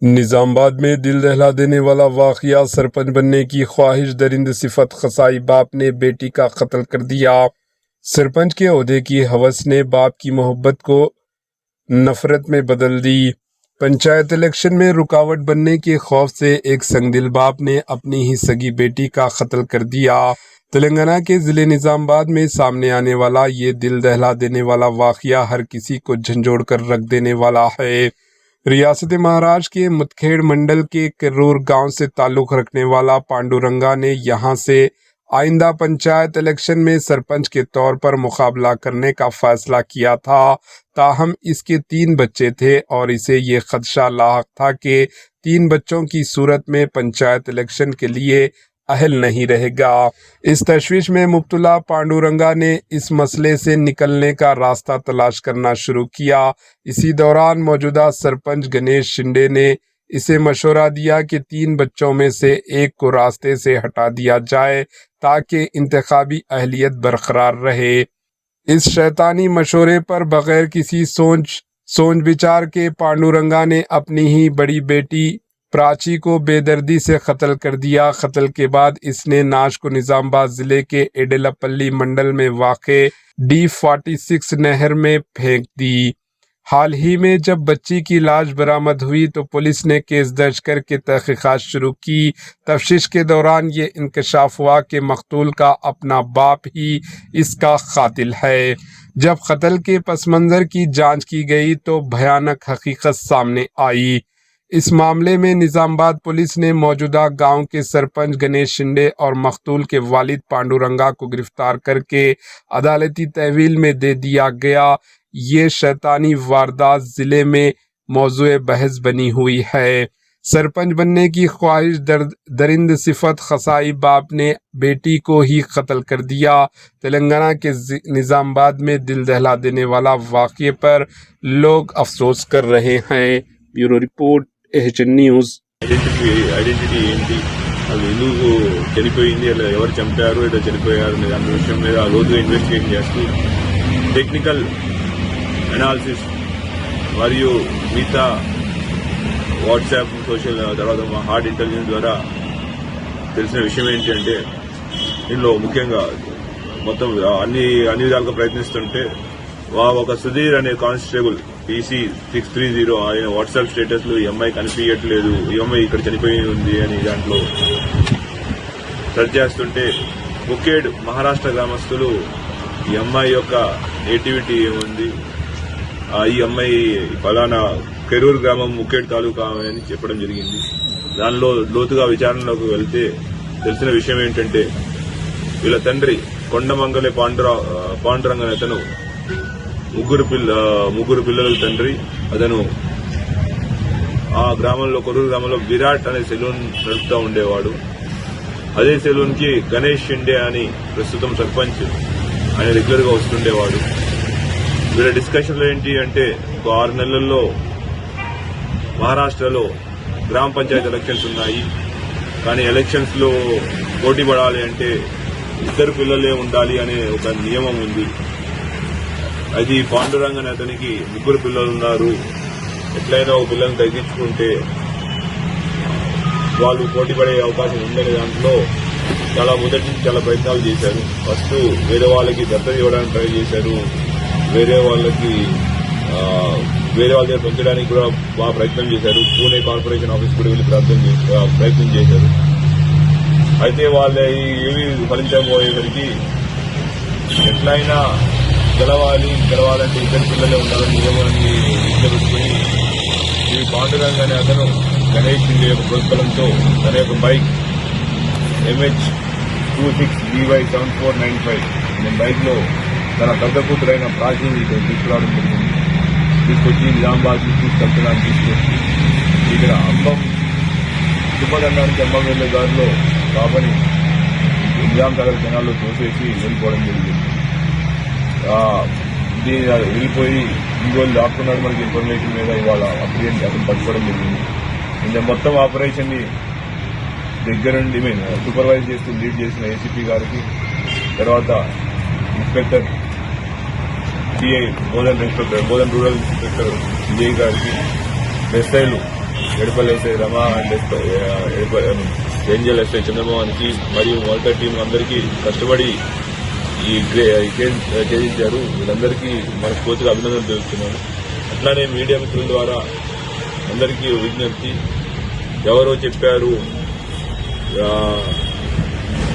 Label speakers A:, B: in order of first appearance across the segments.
A: निजामाबाद में दिल दहला देने वाला वाकया। सरपंच बनने की ख्वाहिश दरिंद सिफत खसाई बाप ने बेटी का कत्ल कर दिया। सरपंच के ओहदे की हवस ने बाप की मोहब्बत को नफरत में बदल दी। पंचायत इलेक्शन में रुकावट बनने के खौफ से एक संगदिल बाप ने अपनी ही सगी बेटी का कत्ल कर दिया। तेलंगाना के जिले निजामाबाद में सामने आने वाला ये दिल दहला देने वाला वाकया हर किसी को झंझोड़ कर रख देने वाला है। रियासत महाराष्ट्र के मुदखेड़ मंडल के किर्रूर गांव से ताल्लुक रखने वाला पांडुरंगा ने यहां से आइंदा पंचायत इलेक्शन में सरपंच के तौर पर मुकाबला करने का फैसला किया था। ताहम इसके 3 बच्चे थे और इसे ये खदशा लाहक था कि 3 बच्चों की सूरत में पंचायत इलेक्शन के लिए अहल नहीं रहेगा। इस तशवीश में मुब्तला पांडुरंगा ने इस मसले से निकलने का रास्ता तलाश करना शुरू किया। इसी दौरान मौजूदा सरपंच गणेश शिंदे ने इसे मशवरा दिया कि 3 बच्चों में से एक को रास्ते से हटा दिया जाए ताकि इंतखाबी अहलियत बरकरार रहे। इस शैतानी मशवरे पर बगैर किसी सोच विचार के पांडुरंगा ने अपनी ही बड़ी बेटी प्राची को बेदर्दी से कत्ल कर दिया। कत्ल के बाद इसने नाश को निजामाबाद जिले के एडेलापल्ली मंडल में वाक़े D46 नहर में फेंक दी। हाल ही में जब बच्ची की लाश बरामद हुई तो पुलिस ने केस दर्ज करके तहकीकात शुरू की। तफ्तीश के दौरान ये इंकशाफ हुआ कि मकतूल का अपना बाप ही इसका कातिल है। जब कत्ल के पस मंज़र की जांच की गई तो भयानक हकीकत सामने आई। इस मामले में निजामाबाद पुलिस ने मौजूदा गांव के सरपंच गणेश शिंदे और मकतूल के वालिद पांडुरंगा को गिरफ्तार करके अदालती तहवील में दे दिया गया। ये शैतानी वारदात जिले में मौजूए बहस बनी हुई है। सरपंच बनने की ख्वाहिश दरिंद सिफत खसाई बाप ने बेटी को ही कत्ल कर दिया। तेलंगाना के निजामाबाद में दिल दहला देने वाला वाक़ये पर लोग अफसोस कर रहे हैं। Bureau report HN news.
B: Identity ఏంటి, అది ఎందుకు చనిపోయింది, అలా ఎవరు చంపారు, ఏదో చనిపోయారు అనే దాని విషయం మీద లోతుగా ఇన్వెస్టిగేట్ చేస్తూ టెక్నికల్ అనాలిసిస్ మరియు మిగతా వాట్సాప్ సోషల్ తర్వాత మా హార్డ్ ఇంటెలిజెన్స్ ద్వారా తెలిసిన విషయం ఏంటి అంటే దీనిలో ముఖ్యంగా మొత్తం అన్ని విధాలుగా ప్రయత్నిస్తుంటే ఒక సుధీర్ అనే కానిస్టేబుల్ PC630 ఆయన వాట్సాప్ స్టేటస్ లో ఈ అమ్మాయి కనిపించట్లేదు, ఈ అమ్మాయి ఇక్కడ చనిపోయి ఉంది అని దాంట్లో సెర్చ్ చేస్తుంటే ముఖేడ్ మహారాష్ట్ర గ్రామస్తులు ఈ అమ్మాయి యొక్క నేటివిటీ ఏముంది, ఈ అమ్మాయి ఫలానా కెరూర్ గ్రామం ముఖేడ్ తాలూకా అని చెప్పడం జరిగింది. దానిలో లోతుగా విచారణలోకి వెళ్తే తెలిసిన విషయం ఏంటంటే వీళ్ళ తండ్రి కొండమంగళే పాండురంగన్ అతను ముగ్గురు పిల్లల తండ్రి. అతను ఆ గ్రామంలో కొరూరు గ్రామంలో విరాట్ అనే సెలూన్ నడుపుతూ ఉండేవాడు. అదే సెలూన్ కి గణేష్ షిండే అని ప్రస్తుతం సర్పంచ్ ఆయన రెగ్యులర్ గా వస్తుండేవాడు. వీళ్ళ డిస్కషన్లో ఏంటి అంటే 6 నెలల్లో మహారాష్ట్రలో గ్రామ పంచాయతీ ఎలక్షన్స్ ఉన్నాయి, కానీ ఎలక్షన్స్ లో పోటీ పడాలి అంటే 2 పిల్లలే ఉండాలి అనే ఒక నియమం ఉంది. అది పాండురంగన్ అతనికి 3 పిల్లలు ఉన్నారు. ఎట్లయినా ఒక పిల్లల్ని తగ్గించుకుంటే వాళ్ళు పోటీ పడే అవకాశం ఉందనే దాంట్లో మొదటి నుంచి చాలా ప్రయత్నాలు చేశారు. ఫస్ట్ వేరే వాళ్ళకి దత్తత ఇవ్వడానికి ట్రై చేశారు, వేరే వాళ్ళ దగ్గర పెంచడానికి కూడా బాగా ప్రయత్నం చేశారు. పూణే కార్పొరేషన్ ఆఫీస్ కూడా వెళ్ళి ప్రయత్నం చేశారు. అయితే వాళ్ళ ఏమి ఫలించబోయేసరికి ఎట్లయినా గెలవాలంటే 2 పిల్లలే ఉండాలని నియమాన్ని దృష్టిలో పెట్టుకుని ఈ పాండురంగ అనే అతను గణేష్ షిండే యొక్క ప్రోత్సాహంతో తన యొక్క బైక్ MH26BY7495 అనే బైక్ లో తన పెద్ద కూతురైన ప్రాచీని తీసుకురావడం జరిగింది. తీసుకొచ్చి నిజామాబాద్ తీసుకెళ్తున్నాను. తీసుకొచ్చి ఇక్కడ అంబం తుమ్మదండానికి అంబం వెళ్లే దారిలో బాబాని నిజాం నగర్ జనాల్లో తోసేసి వెళ్ళిపోవడం జరిగింది. వెళ్ళిపోయి ఇంకోళ్ళు దాక్కున్నాడు మనకి ఇన్ఫర్మేషన్ మీద ఇవాళ అతను పట్టుకోవడం జరిగింది. ఇంకా మొత్తం ఆపరేషన్ ని దగ్గరుండి సూపర్వైజ్ చేస్తూ లీడ్ చేసిన ACP గారికి, తర్వాత inspector CI Bodhan rural inspector Vijay గారికి, ఎస్ఐలు Edapalli SI Rama and Renjal SI చంద్రమోహన్కి మరియు మొదట టీం అందరికీ కష్టపడి ఈ కేసు ఛేదించారు. వీళ్ళందరికీ మనస్ఫూర్తిగా అభినందనలు తెలుపుతున్నాను. అట్లానే మీడియా మిత్రుల ద్వారా అందరికీ విజ్ఞప్తి, ఎవరో చెప్పారు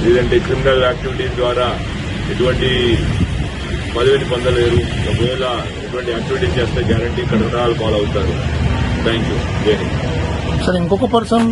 B: లేదంటే క్రిమినల్ యాక్టివిటీస్ ద్వారా ఎటువంటి పదవిని పొందలేరు, ఒకవేళ ఎటువంటి యాక్టివిటీస్ చేస్తే గ్యారంటీ కఠినాలు పాలవుతారు. Thank you.
C: సార్ ఇంకొక పర్సన్